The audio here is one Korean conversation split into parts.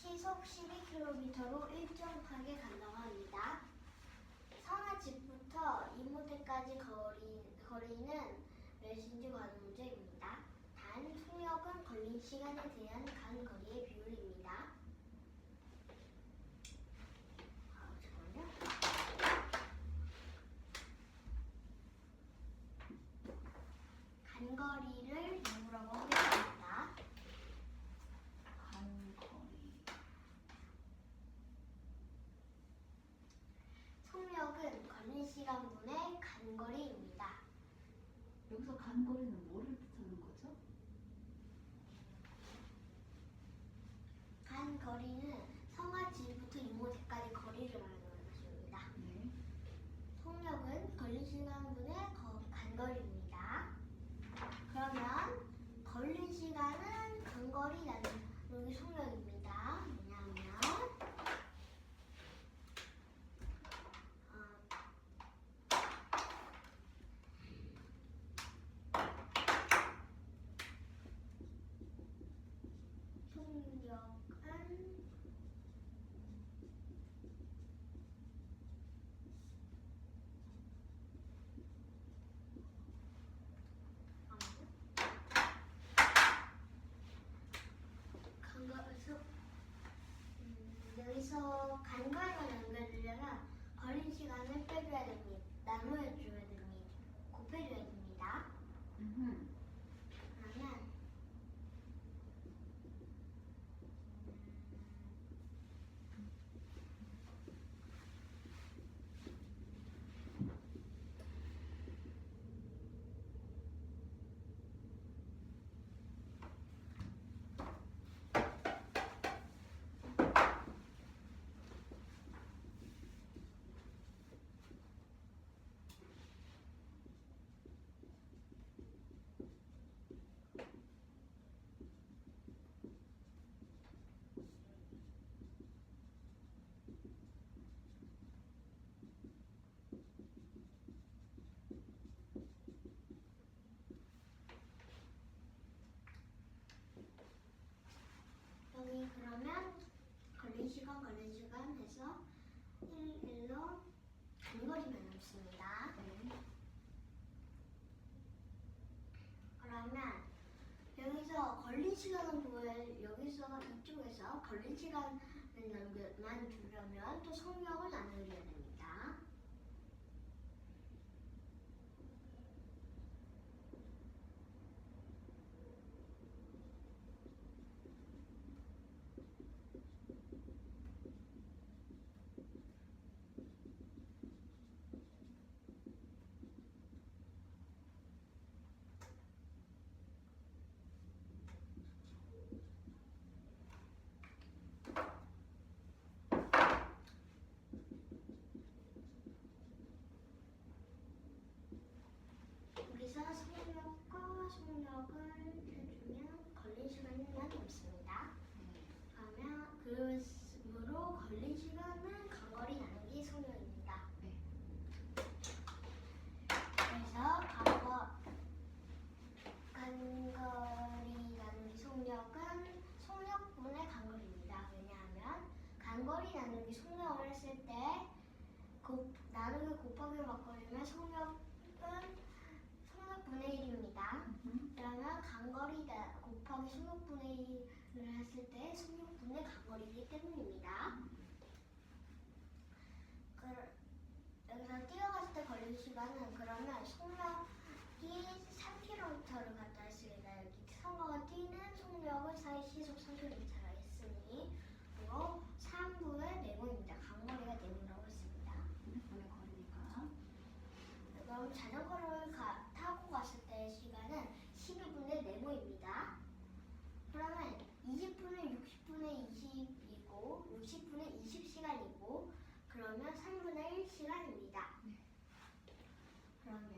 시속 12km로 일정하게 간다고 합니다. 성아 집부터 이모대까지 거리는 몇인지 관한 문제입니다. 단, 속력은 걸린 시간에 대한 간 거리의 비율입니다. 간거리를 뭐라고 하겠습니다. 간거리. 속력은 걸린 시간분의 간거리입니다. 여기서 간거리는 뭐를 뜻하는 거죠? 간거리는 성아 집부터 이모대까지 거리를 말하는 것입니다. 네. 속력은 걸린 시간분의 간거리입니다. 그러면 걸린 시간은 간거리 나누기 속력입니다. 왜냐하면 여기서 간거리만 연결되려면 걸린 시간을 빼줘야 됩니다. 나눠줘야 됩니다. 곱해줘야 됩니다. 그러면 여기 그러면 걸린 시간 해서 1로 간거리만 남습니다. 그러면 여기서 걸린 시간은 여기서 이쪽에서 걸린 시간만 주려면 또 속력을 나눠줘야 됩니다. 여기서 속력과 속력을 해주면 걸린 시간만 남습니다. 그러면 그으로 걸린 시간은 간거리 나누기 속력입니다. 그래서 간거리 나누기 속력은 속력분의 간거리입니다. 왜냐하면 간거리 나누기 속력을 했을 때 나누기 곱하기 바꿔주면 속력은 속력분의 1입니다. 그러면 간거리 곱하기 속력분의 1을 했을 때 속력분의 간거리이기 때문입니다. 여기서 뛰어갔을 때 걸린 시간은 그러면 속력이 3km를 갔다 했습니다. 여기 선거가 뛰는 속력을 시속 3km가 있으니 그리고 3분의 네모입니다. 간거리가 네모라고 했습니다. 분의 거리니까. 그럼 자전거를 타고 갔을 때 시간은 12분의 네모입니다. 그러면 20분은 60분의 20이고 60분의 20시간이고 그러면 3분의 1시간입니다. 그러면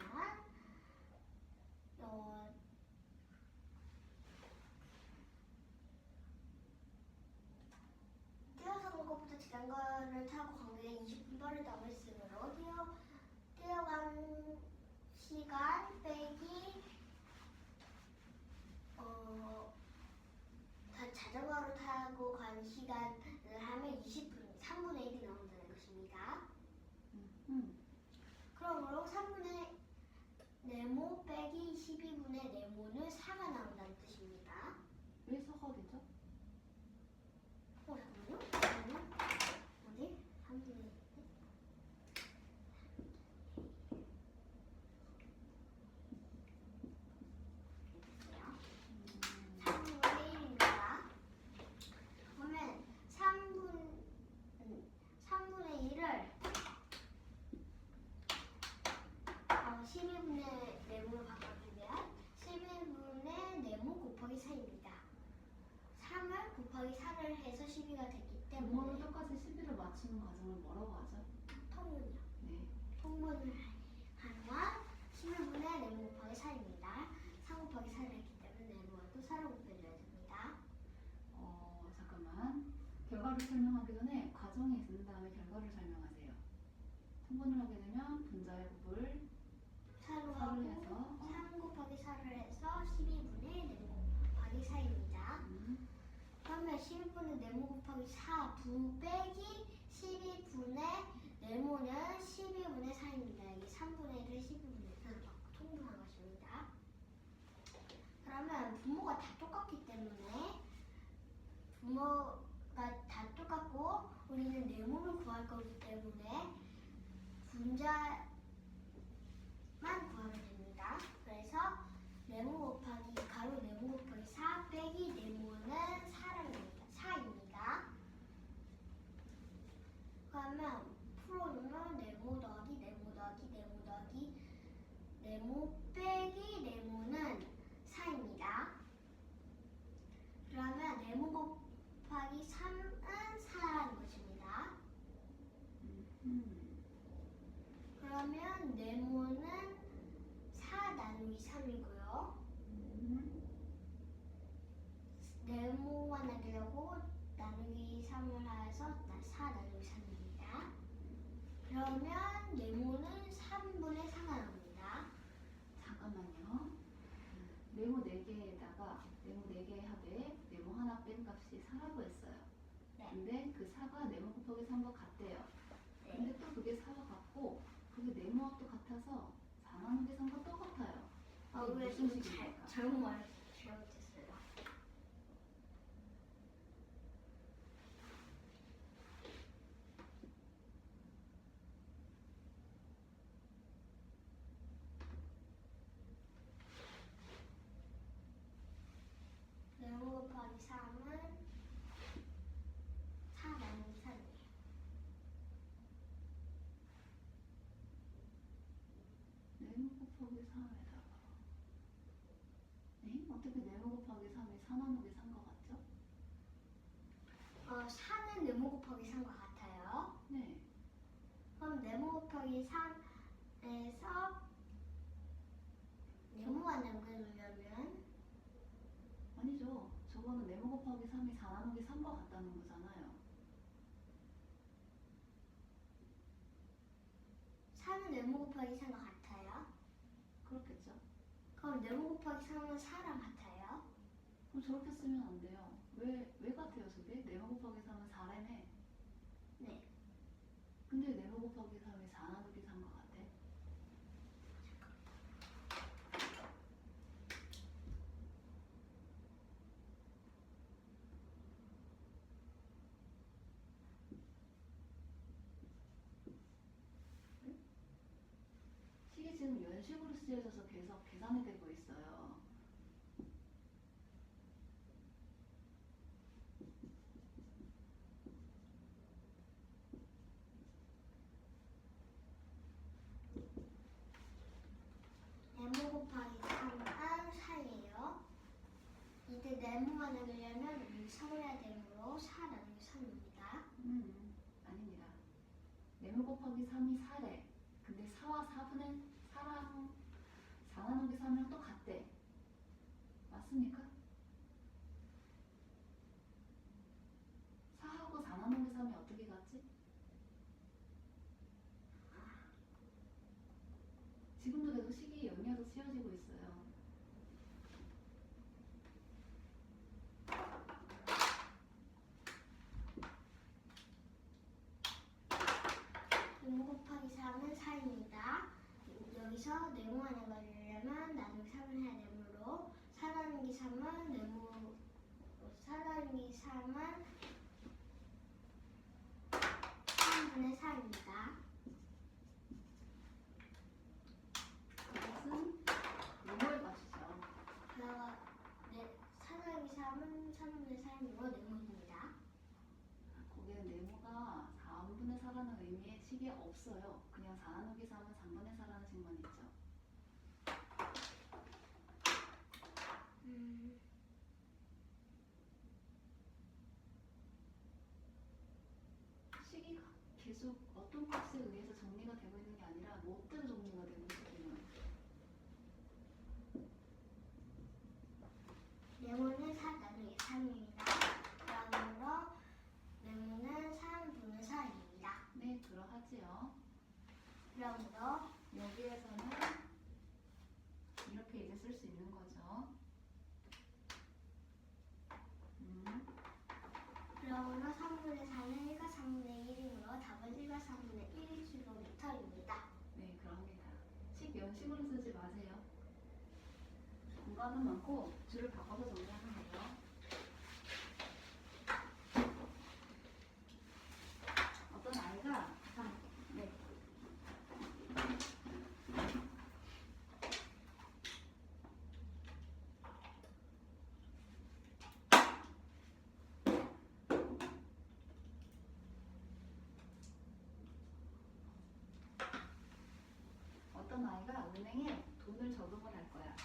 뛰어서 간 것보다 자전거를 타고 간 게 20분 빠르다고 했으므로 뛰어간 시간 빼기 자전거로 타고 간 시간 시간을 하면 20분, 3분의 1이 나온다는 것입니다. 그러므로 3분의 네모 빼기 12분의 네모는 4가 나온다는 뜻입니다. 왜 서가 되죠? 잠깐만요. 어디? 3분의 1. 됐어요. 3분의 1입니다. 그러면 3분의 1을 12분의 네모로 바꿔주면 12분의 네모 곱하기 4입니다. 3을 곱하기 4를 해서 12가 됐기 분모를 때문에 똑같이 11을 맞추는 과정을 뭐라고 하죠? 통분이요. 네. 통분을 하면 11분의 네모 곱하기 4입니다. 3 곱하기 4를 했기 때문에 네모도 4로 곱해줘야 됩니다. 잠깐만. 결과를 설명하기 전에 과정에 있은 다음에 결과를 설명하세요. 통분을 하게 되면 분자의 곱을 4로 4를 하고 해서 3 곱하기 4를 해서 12분의 네모 곱하기 4입니다. 그러면 12분의 네모 곱하기 4 부 빼기 12분의 네모는 12분의 4입니다. 여기 3분의 1을 12분의 4로 통분한 것입니다. 그러면 분모가 다 똑같기 때문에 분모가 다 똑같고 우리는 네모를 구할 거기 때문에 분자만 구하면 됩니다. 그래서 네모 곱하기 가로 네모 곱하기 4 빼기 네모는 4입니다. 그러면 풀어놓으면 네모 더하기 네모 더하기 네모 더하기 네모 빼기 네모는 4입니다. 그러면 네모 곱하기 3은 4라는 것입니다. 그러면 네모는 4 나누기 3이고요. 네모만 나누려고 나누기 3을 해서 4 나누기 3입니다. 그러면 네모는 3분의 4가 나옵니다. 잠깐만요. 네모 4개에다가 네모 4개 합에 네모 하나 뺀 값이 4라고 했어요. 네. 근데 그 4가 네모 곱하기 3과 같대요. 네. 근데 또 그게 4와 같고 그게 네모 합도 같아서 4 나누기 3과 똑같아요. 왜 무슨 이거 식입니까? 잘못했어요. 네모 곱하기 3은 4 나누기 3이에요. 네모 곱하기 3에다가 네? 어떻게 네모 곱하기 3이 4 나누기 3과 같죠? 4는 네모 곱하기 3과 같아요. 네. 그럼 네모 곱하기 3에서 네모만 남겨놓으려면 아니죠. 저거는 네모 곱하기 3이 4 나누기 3과 같다는 거잖아요. 4는 네모 곱하기 3과 같아요. 그렇겠죠? 그럼 네모 곱하기 3은 4랑 같아요. 그럼 저렇게 쓰면 안 돼요. 왜 같아요, 저게? 네모 곱하기 3은 4라며. 네. 근데 네모 곱하기 3이 4 나누기 3과 같아? 네? 식이 지금 연식으로 쓰여져서 계속 계산이 되고 있어요. 네모 곱하기 3은 4예요. 이때 네모만 나누려면 일성을 해야 되므로 4 나누기 3입니다. 아닙니다. 네모 곱하기 3이 4래. 근데 4와 4분의 4랑 4 나누기 3이랑 또 같대. 맞습니까? 4하고 4 나누기 3이 어떻게 같지? 지금도 계속 식이 연이어서 씌워지고 있어요. 네모 곱하기 3은 4입니다. 여기서 네모하는 걸 내려면 나누기 3을 해야 되므로 4 나누기 3은 네모 4 나누기 3은 3분의 4입니다. 그것은 네모의 값이죠. 그래서 4 나누기 3은 3분의 4이므로 네모입니다. 거기는 네모가 4분의 4라는 의미의 식이 없어요. 그냥 4 나누기 3은 3분의 4라는 식만 있죠. 식이 계속 어떤 값에 의해서 정리가 되고 있는 게 아니라 뭐대로 정리가 되고 있거든요. 네모는 4 나누기 3입니다. 그러므로 네모는 3분의 4입니다. 네, 그러하지요. 그러므로 여기에서는 이렇게 이제 쓸 수 있는 거죠. 그러므로 3분의 4는 1과 3분의 1이므로 답은 1과 3분의 1km입니다. 네, 그럽니다. 식 연식으로 쓰지 마세요. 공간은 많고 줄을 바꿔서 정리하면 돼요. 어떤 아이가 네. 어떤 아이가 은행에 돈을 저금을 할 거야.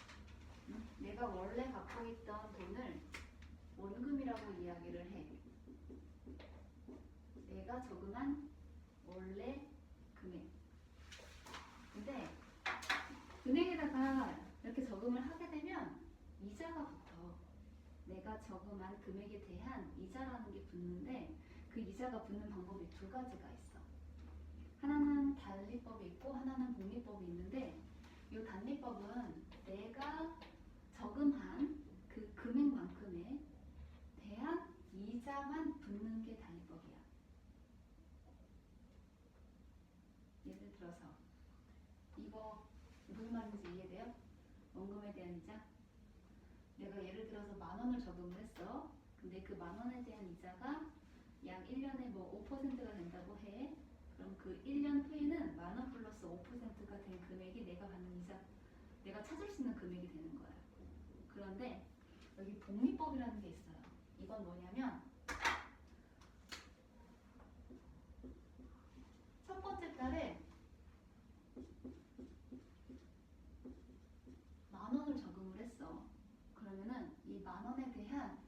내가 원래 갖고 있던 돈을 원금이라고 이야기를 해. 내가 저금한 원래 금액. 근데 은행에다가 이렇게 저금을 하게 되면 이자가 붙어. 내가 저금한 금액에 대한 이자라는 게 붙는데 그 이자가 붙는 방법이 두 가지가 있어. 하나는 단리법이 있고 하나는 복리법이 있는데 이 단리법은 내가 저금한 그 금액만큼에 대한 이자만 붙는 게 단리법이야. 예를 들어서 이거 무슨 말인지 이해돼요? 원금에 대한 이자? 내가 예를 들어서 10,000원을 저금을 했어. 근데 그 10,000원에 대한 이자가 약 1년에 뭐 5%가 된다고 해. 그럼 그 1년 후에는 10,000원 플러스 5%가 된 금액이 내가 받는 이자, 내가 찾을 수 있는 금액이 되는 거야. 그런데 여기 복리법이라는 게 있어요. 이건 뭐냐면 첫 번째 달에 10,000원을 저금을 했어. 그러면은 이 10,000원에 대한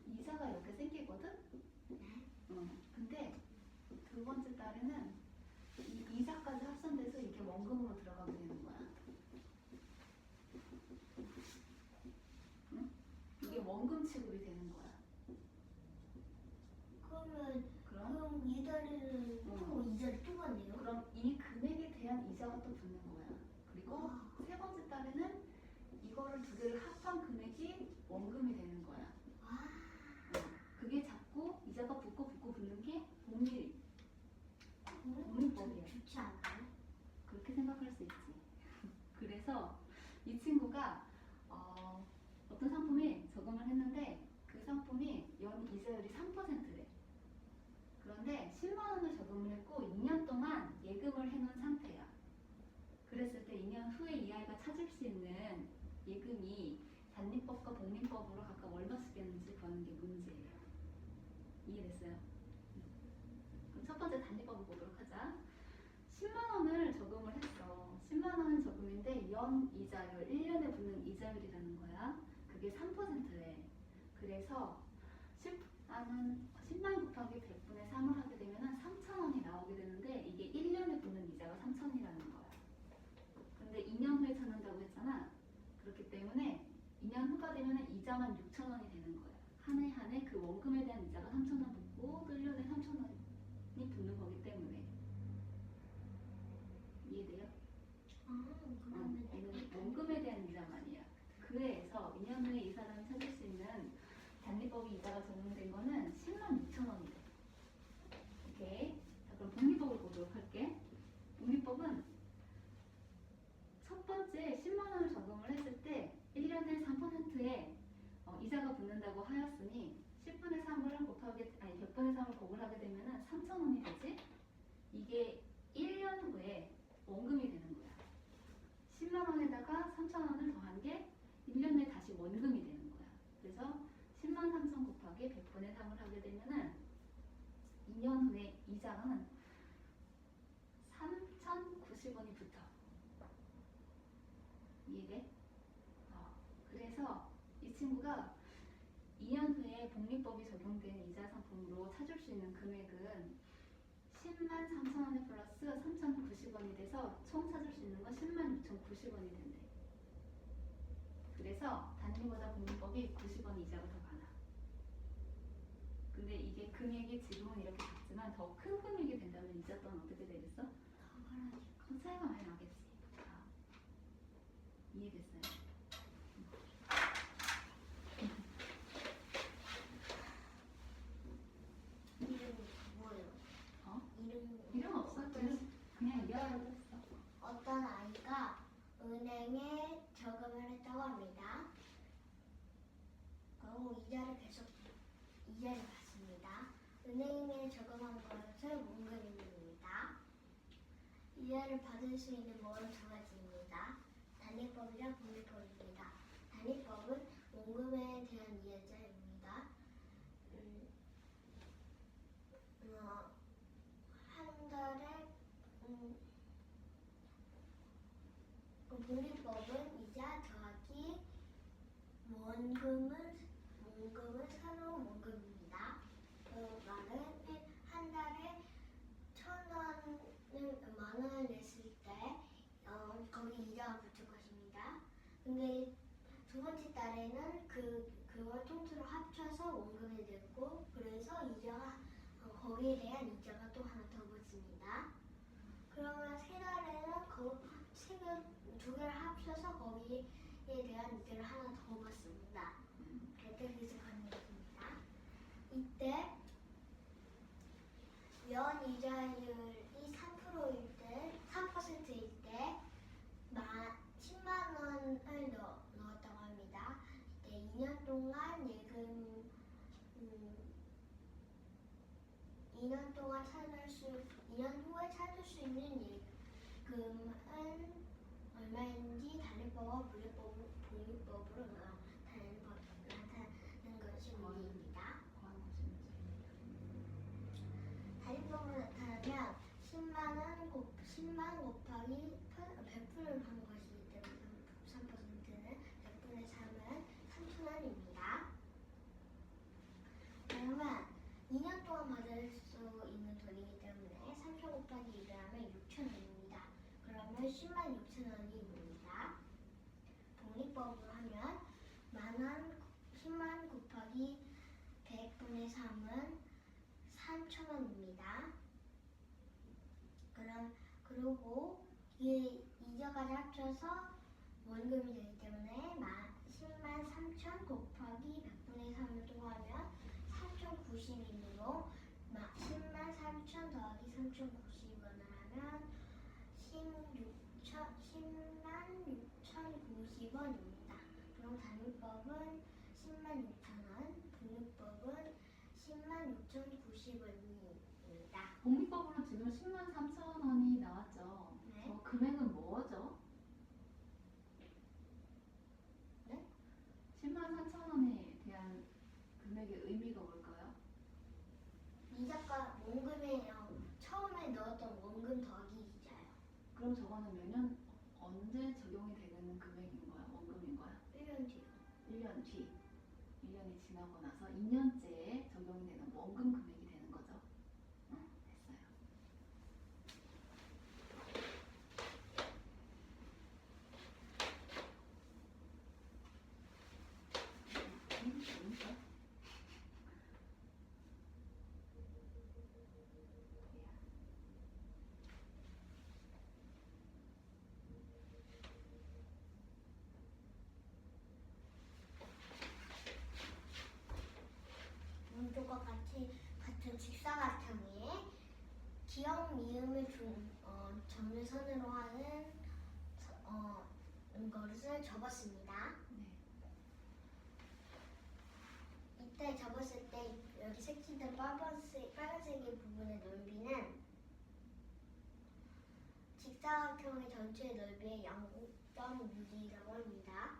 이자가 이렇게 생기거든? 근데 두 번째 달에는 이 이자까지 합산돼서 이게 원금으로 들어가게 되는 거야. 응? 이게 원금 취급이 되는 거야. 그럼 이자를 또 이자를 또 받네요. 그럼 이 금액에 대한 이자가 또 붙는 거야. 그리고 세 번째 달에는 이거를 두 개를 합한 금액이 원금이 되는 거야. 그게 자꾸 이자가 붙고 붙는 게 복리법이야. 좋지 않아요? 그렇게 생각할 수 있지. 그래서 이 친구가 어떤 상품에 저금을 했는데 그 상품이 연 이자율이 3%래. 그런데 10만 원을 저금을 했고 2년 동안 예금을 해놓은 상태야. 그랬을 때 2년 후에 이 아이가 찾을 수 있는 예금이 단리법과 복리법으로 각각 얼마 쓰겠는지 구하는 게 문제예요. 이해됐어요? 그럼 첫 번째 단리법을 보도록 하자. 10만 원을 저금을 했어. 10만 원은 저금인데 연 이자율, 1년에 붙는 이자율이라는 거야. 그게 3%래. 그래서 10만 곱하기 100분의 3을 하게 되면 3,000원이 나오게 되는데 이게 1년에 붙는 이자가 3,000원이라는 거야. 근데 2년 후에 찾는다고 했잖아. 그렇기 때문에 2년 후가 되면 이자만 6,000원이 되는 거야. 한 해 한 해 그 원금에 대한 이자가 3,000원 붙고 또 1년에 3,000원이 붙는 거기 때문에. 이해돼요? 그러면 원금에 대한 이자만이야. 그래서 2년 후에 이 사람이 찾을 수 있는 단리법이 이자가 적용된 거는 106,000원이래. 오케이. 자, 그럼 복리법을 보도록 보도록 할게. 복리법은 첫 번째 10만 원을 적용을 했을 때 1년에 3%의 이자가 붙는다고 하였으니 10분의 3을 곱하게 아니 100분의 3을 곱을 하게 되면은 3,000원이 되지. 이게 1년 후에 원금이 되는 거야. 10만 원에다가 3,000원을 더한 게 1년 후에 다시 원금이 되는 거야. 그래서 10만 3천 곱하기 100분의 3을 하게 되면은 2년 후에 이자는 3,090원이 붙어. 이해돼? 그래서 이 친구가 2년 후에 복리법이 적용된 이자 상품으로 찾을 수 있는 금액은 10만 3천원에 플러스 3,090원이 돼서 총 찾을 수 있는 건 10만 6,090원이 된대. 그래서 단위보다 복리법이 90원 이자가 더 많아. 근데 이게 금액이 지금은 이렇게 작지만 더 큰 금액이 된다면 이자 또한 어떻게 되겠어? 큰 차이가 많이 나겠지. 이해됐어요? 이름이 뭐예요? 이름 없어? 그냥 이해하라고 했어. 어떤 아이가 은행에 저금을 했다고 합니다. 그리고 이자를 받습니다. 은행에 저금한 것을 원금입니다. 이자를 받을 수 있는 법은 두 가지입니다. 단위법이랑 복리법입니다. 단위법은 원금에 대한 이자입니다. 한 달에 복리법은 이자 더하기 원금은 새로운 원금입니다. 그 말은 한 달에 1,000원을 10,000원을 냈을 때 거기 이자가 붙을 것입니다. 근데 두 번째 달에는 그걸 통째로 합쳐서 원금이 됐고 그래서 이자가 거기에 대한 이자가 또 하나 더 붙습니다. 그러면 세 달에는 두 개를 합쳐서 거기에 대한 이자를 하나 더 받습니다. 그렇게 계속하는 것입니다. 이때 연 이자율이 3%일 때, 3%일 때 10만 원을 넣었다고 합니다. 이때 2년 동안 예금 2년 후에 찾을 수 있는 예금은 얼마인지 단위법과 복리법으로 나타내는 것이 문제입니다. 단위법으로 나타나면 10만 곱하기 100분을 한 것이기 때문에 3%는 100분의 3은 3,000원입니다. 그러면 2년 동안 받을 수 있는 돈이기 때문에 3,000 곱하기 2를 하면 6,000원입니다. 그러면 10만 6,000원입니다. 복리법으로 하면 10,000원 10만 곱하기 100분의 3은 3,000원입니다. 그리고 이자까지 합쳐서 원금이 되기 때문에 10만 3천 곱하기 100분의 3을 더하면 3,090이므로 10만 3천 더하기 3,090원을 하면 10만 6,090원입니다. 그럼 단위법은 10만 6,000원, 복리법은 10만 6,090원입니다. 복리법으로 지금 10만 3천 원이 나왔죠. 네. 금액은 뭐죠? 네? 10만 3천 원에 대한 금액의 의미가 뭘까요? 이자가 원금에 처음에 넣었던 원금 더하기 이자요. 그럼 저거는 몇 년 언제 적용이 되는 금액인 거야? 원금인 거야? 1년 뒤요. 1년 뒤. 1년이 지나고 나서 2년째에 적용이 되는 원금 금액이 되는 거죠. 됐어요. 재밌어? 미음을 점유선으로 하는 것을 접었습니다. 네. 이때 접었을 때 여기 색칠된 빨간색의 부분의 넓이는 직사각형의 전체 넓이의 0.6이라고 합니다.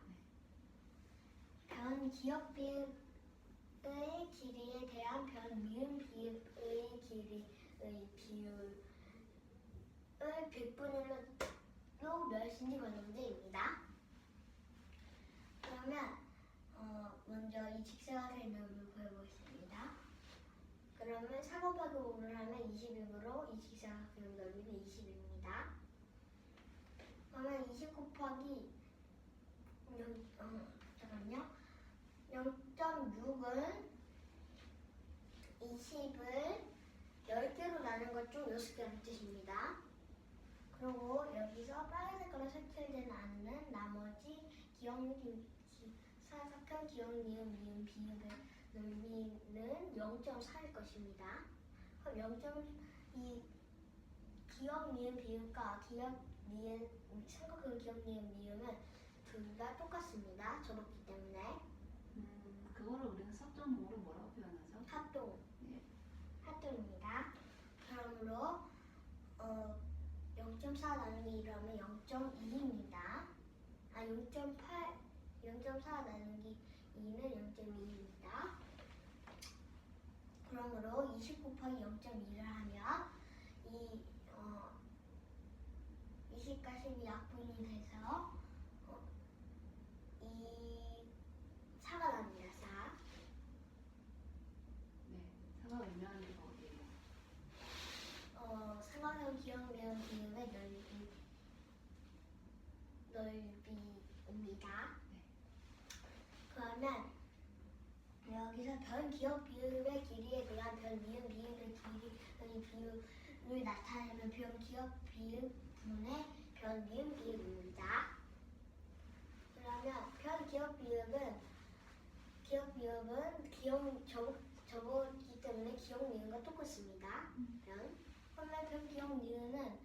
변 기역 비읍의 길이에 대한 변 미음 비읍의 길이의 비율을 100분으로 몇인지 구하는 문제입니다. 그러면 먼저 이 직사각형의 넓이를 구해보겠습니다. 그러면 4 곱하기 5를 하면 20이므로 이 직사각형 넓이는 20입니다. 그러면 20 곱하기 0.6은 20을 10개로 나눈 것 중 6개라는 뜻입니다. 그리고 여기서 빨간색으로 색칠되지 않는 나머지 사각형 기역 미음 비읍의 넓이는 0.4일 것입니다. 그럼 이 기역 미음 비읍과 삼각형 기역 미음 미음은 둘 다 똑같습니다. 접었기 때문에 그거를 우리는 석정목으로 뭐라고 표현하죠? 합동. 네. 합동입니다. 그러므로 0.4 나누기 1을 하면 0.2입니다. 0.4 나누기 2는 0.2입니다. 그러므로 20 곱하기 0.2를 하면 20과 10이 약분이 돼서 4가 납니다. 4. 네. 사가 의미하는 게 어디예요? 삼각형 기역 미음 비읍의 넓이입니다. 네. 그러면 여기서 변 기역 비읍의 길이에 대한 변 미음 비읍의 길이의 비율을 나타내면 변 기역 비읍 분의 변 미음 비읍입니다. 그러면 변 기역 비읍은 접었기 때문에 기역 미음과 똑같습니다. 그러면 변 기역 미음은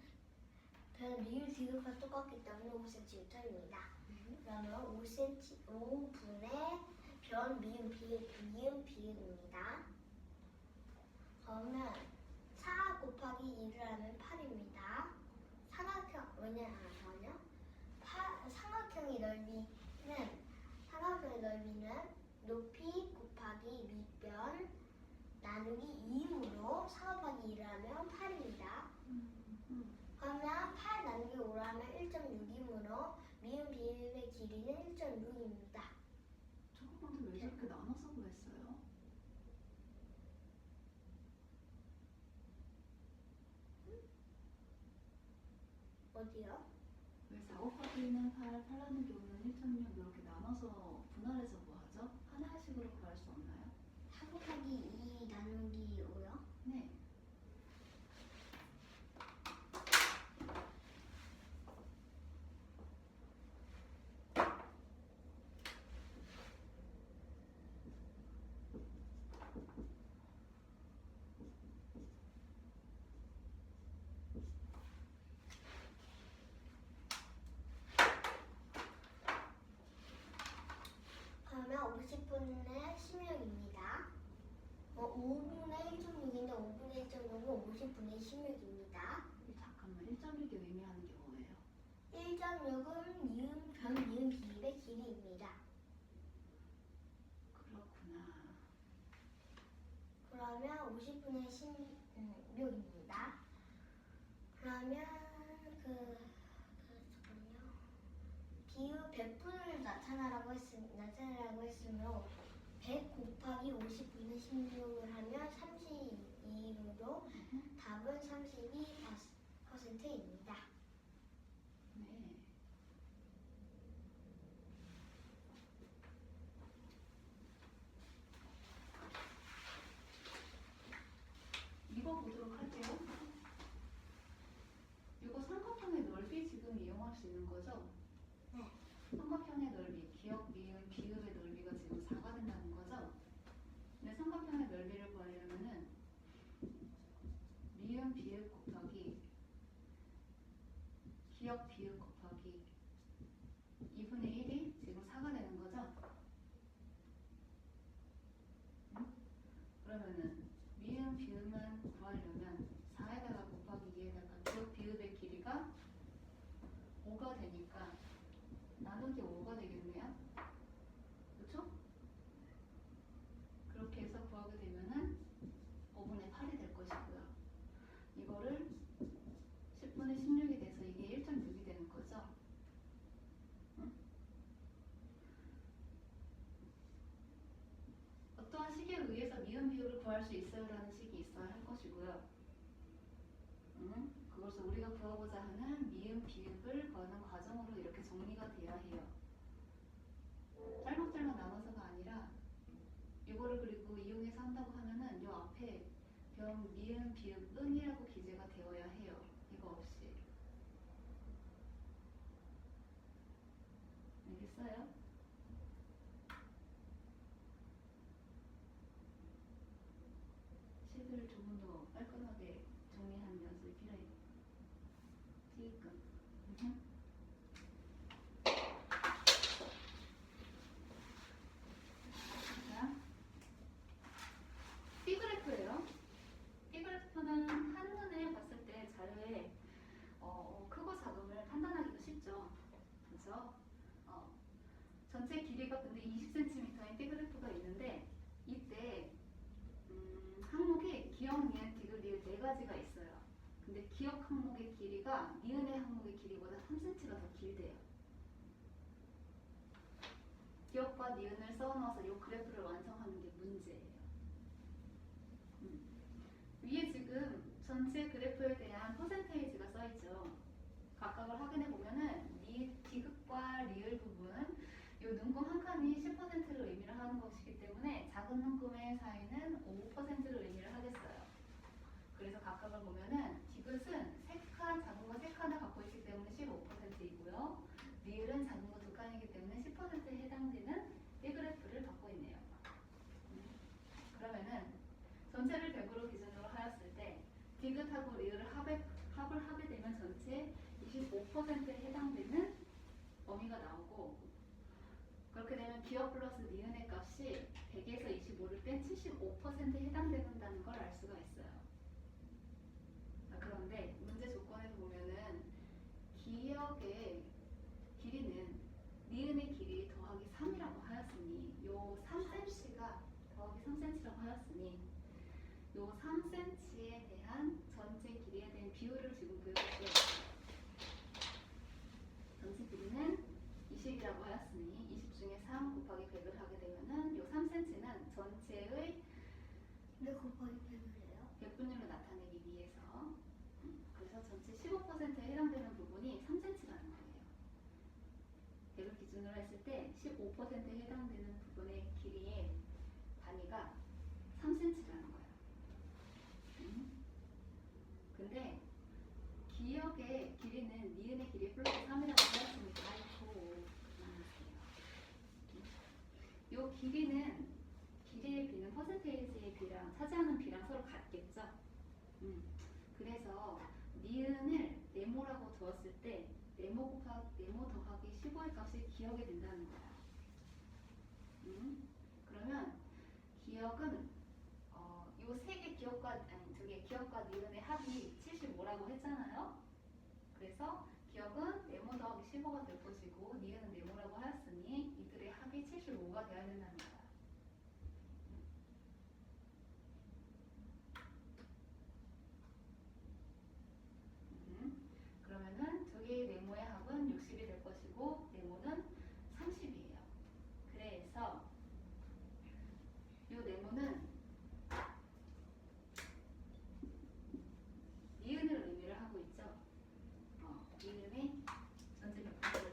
변 미음 비읍과 똑같기 때문에 5cm입니다. 그러면 5분의 변 미음 비읍입니다. 그러면 4 곱하기 2를 하면 8입니다. 삼각형의 넓이는 높이 곱하기 밑변 나누기 2이므로 4 곱하기 2를 하면 8입니다. 그러면 8 나누기 5를 하면 1.6이므로 미음 비읍의 길이는 1.6입니다. 저번에 왜 저렇게 나눠서 구했어요? 어디요? 왜 4 곱하기는 8, 8 나누기 5는 1.6 이렇게 나눠서 분할해서 구하죠? 하나씩으로 구할 수 없나요? 4 곱하기 2 나누기 5요? 네. 그러면 50분의 16입니다. 5분의 1.6인데 5분의 1.6은 50분의 16입니다. 잠깐만, 1.6이 의미하는 게 뭐예요? 1.6은 변 미음 비읍의 길이입니다. 그렇구나. 그러면 50분의 16입니다. 그러면 잠깐만요. 비읍 100분을 나타내라고 했으므로 100 곱하기 50분의 16을 하면 32이므로 답은 32%입니다. 네. 이거 보도록 할게요. 이거 삼각형의 넓이 지금 이용할 수 있는 거죠? 네. 삼각형의 넓이, 기역, 미음, 비읍의 넓이가 지금 4가 된다는 거죠? 근데 삼각형의 넓이를 구하려면은 미음, 비읍 곱하기 기억 비율 곱하기 2분의 1이 지금 4가 되는 거죠? 응? 그러면은 미음 비음만 구하려면 4에다가 곱하기 2에다가 기억 비읍의 길이가 5가 되니까 나누기 5가 되겠네요. 그렇죠? 그렇게 해서 구하게 되면은 5분의 8이 될 것이고요. 이거를 10분의 16이 돼서 이게 1.6이 되는 거죠. 응? 어떠한 식에 의해서 미음 비율을 구할 수 있어요라는 식이 있어야 할 것이고요. 응? 그것을 우리가 구하고자 하는 미음 비읍을 구하는 과정으로 이렇게 정리가 돼야 해요. 짤막짤막 나눠서가 아니라 이거를 그리고 이용해서 한다고 하면은 요 앞에 병, 미음, 비읍, 은이라고 기재가 되어야 해요. 이거 없이. 알겠어요? 식을 조금 더 깔끔하게 정리하는 연습이 필요해요. 띠끔. 자, B그래프예요. B그래프는 한눈에 봤을 때 자료에 크고 작음을 판단하기가 쉽죠. 그래서 전체 길이가 근데 20cm인 B그래프가 있는데 이때 항목이 기억, 니은, 디귿, 리을 네 가지가 있어요. 근데 기억 항목의 길이가 니은의 항목의 길이보다 3cm가 더 길대요. 기억과 니은을 써넣어서 이 그래프를 완성하는 게 문제예요. 위에 지금 전체 그래프에 대한 퍼센테이지가 써있죠. 각각을 확인해 보면은 디귿과 리을 부분, 이 눈금 한 칸이 10%를 의미를 하는 것이기 때문에 작은 눈금의 사이는 5%를 의미를 하겠어요. 그래서 각각을 보면은 디귿은 3칸, 작은 거 3칸을 갖고 있기 때문에 15%이고요. 리을은 작은 거 2칸이기 때문에 10%에 해당되는 이 그래프를 갖고 있네요. 그러면은 전체를 100으로 기준으로 하였을 때 디귿하고 리을을 합을 하게 되면 전체 25%에 해당되는 범위가 나오고, 그렇게 되면 기억 플러스 니은의 값이 100에서 25를 뺀 75%에 해당된다는 걸 알 수가 있어요. 그런데 문제 조건에서 보면은 기억의 길이는 니은의 길이 더하기 3이라고 하였으니 요 3cm가 더하기 3cm라고 하였으니 요 3cm에 대한 전체 길이에 대한 비율을 지금 구해볼게요. 전체 길이는 20이라고 하였으니 20 중에 3 곱하기 100을 하게 되면은 요 3cm는 전체의 왜 곱하기 100을 해요? 100분율로 나타내기 위해서, 그래서 전체 15%에 해당되는 부분이 3cm라는 거예요. 100을 기준으로 했을 때 15%에 해당되는 부분의 길이의 단위가 3cm라는 거예요. 근데 기억의 길이는 니은의 길이 플러스 3이라고 하였으니까 아이고 그만하세요. 요 길이는 길이의 비는 퍼센테이지의 비랑 차지하는 비랑 서로 같겠죠. 그래서 니은을 네모라고 두었을 때 네모 더하기 15의 값이 기억이 된다는 거야. 그러면 기억은 요 세 개 기억과 니은의 합이 75라고 했잖아요. 그래서 기억은 네모 더하기 15가 될 것이고 니은은 네모라고 하였으니 이들의 합이 75가 되어야 된다는 거야. 그러면은 두 개의 네모의 합은 60이 될 것이고 네모는 30이에요. 그래서 이 네모는 니은을 의미를 하고 있죠. 니은의 전체 100%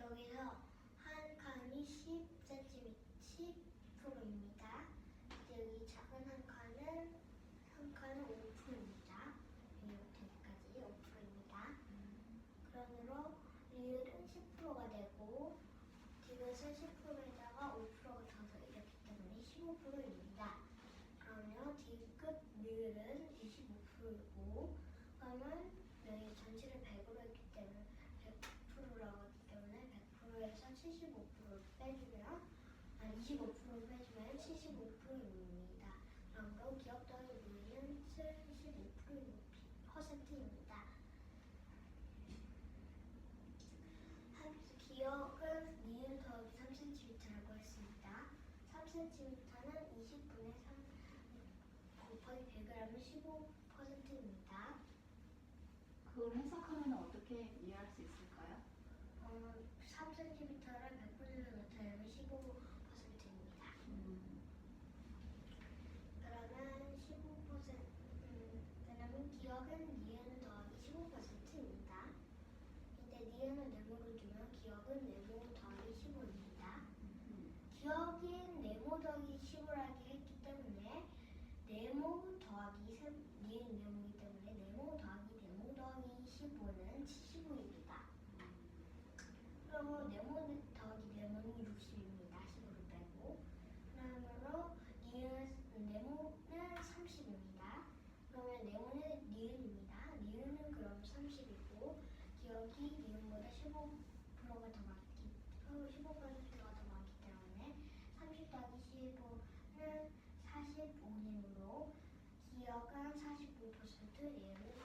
여기서 한 칸이 10%입니다. 여기 작은 한 칸은 5%입니다. 여기까지 5%입니다. 그러므로 리을은 10%가 되고 디귿은 10%에다가 5%가 더서 이렇기 때문에 15%입니다. 그러면 디귿 리을은 25%이고 그러면 여기 전체를 100으로 했기 때문에 100%라고 했기 때문에 100%에서 75%를 빼주면 25%를 빼주면 75%입니다. 그러므로 기억 더하기 리을은 75%입니다. 기억은 니은 더하기 3cm라고 했습니다. 3cm는 20분의 3 곱하기 100을 하면 15%입니다. 그걸 해석하면 어떻게 이해할 수 있을까요? 3cm를 100분으로 나타내면 15%입니다. 그러면 15%, 왜냐면 기억은 니은 더하기 15%입니다. 근데 니은을 네모로 주면 기억은 네모 더하기 15입니다. 기억인 네모 더하기 15라고 했기 때문에 네모 더하기 니은 네모이기 때문에 네모 더하기 네모 더하기 15는 75입니다. 그러면 네모 더하기 네모는 60입니다. 15를 빼고. 그러므로 네모는 30입니다. 그러면 네모는 니은입니다. 니은은 그럼 30이고 기억이 니은보다 15%가 더 많기 15%가 더 많기 때문에 30 더하기 15는 45이므로 기억은 45%, 니은은